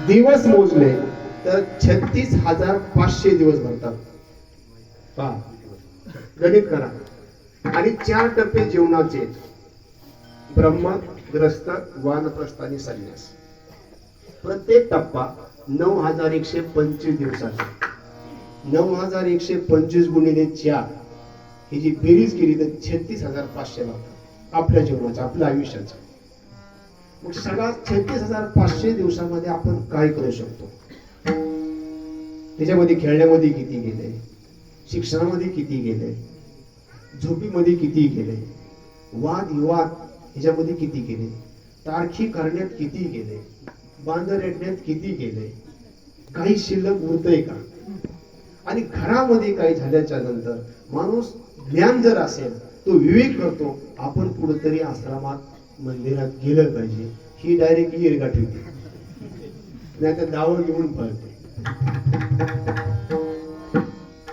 दिवस मोजले तर 36,500 दिवस भरतात. गणित करा. आणि 4 टप्पे जीवनाचे: ब्रह्म, ग्रस्त, वानप्रस्थ आणि संन्यास. प्रत्येक टप्पा 9,125 दिवसाचा. 9,125 गुणिले 4 ही जी बेरीज केली तर 36,500 लागतात आपल्या जीवनाच्या, आपल्या आयुष्याचा. मग सगळा 36,500 दिवसामध्ये आपण काय करू शकतो? त्याच्यामध्ये खेळण्यामध्ये किती गेले, शिक्षणामध्ये किती गेले, झोपीमध्ये किती गेले, वाद विवाद ह्याच्यामध्ये किती गेले, तारखी करण्यात किती गेले, बांधर रेटण्यात किती गेले, काही शिल्लक उरतंय का? आणि घरामध्ये काही झाल्याच्या नंतर माणूस ज्ञान जर असेल तो विवेक करतो, आपण कुठेतरी आश्रमात मंदिरात गेलं पाहिजे. ही डायरेक्ट येरगा ठेवते, नाही तर दावं घेऊन पळते.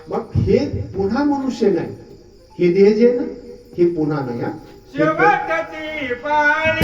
मग हे पुन्हा मनुष्य नाही, हे देह जे ना हे पुन्हा नाही. शेवटची पाळी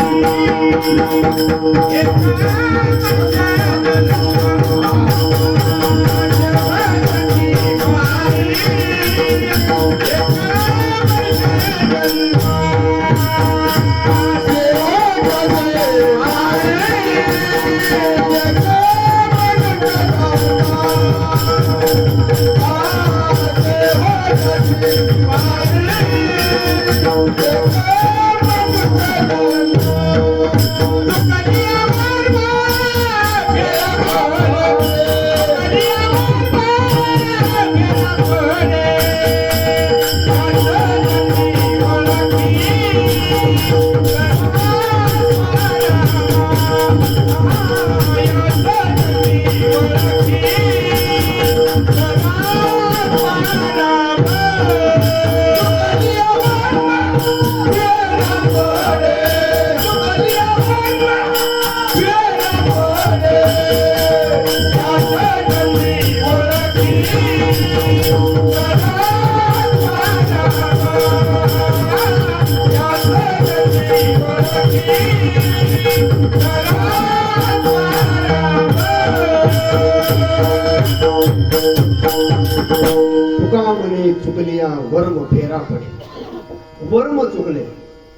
तुका म्हणे चुकलिया वर्म फेरा पडे. वर्म चुकले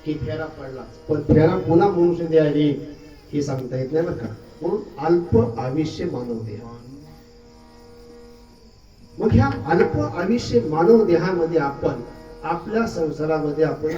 की फेरा पडला, पण फेरा पुन्हा मनुष्य द्यावी हे सांगता येत नाही बरं का. म्हणून अल्प आयुष्य मानव देह. मग ह्या अल्प आयुष्य मानव देहामध्ये आपण आपल्या संसारामध्ये आपण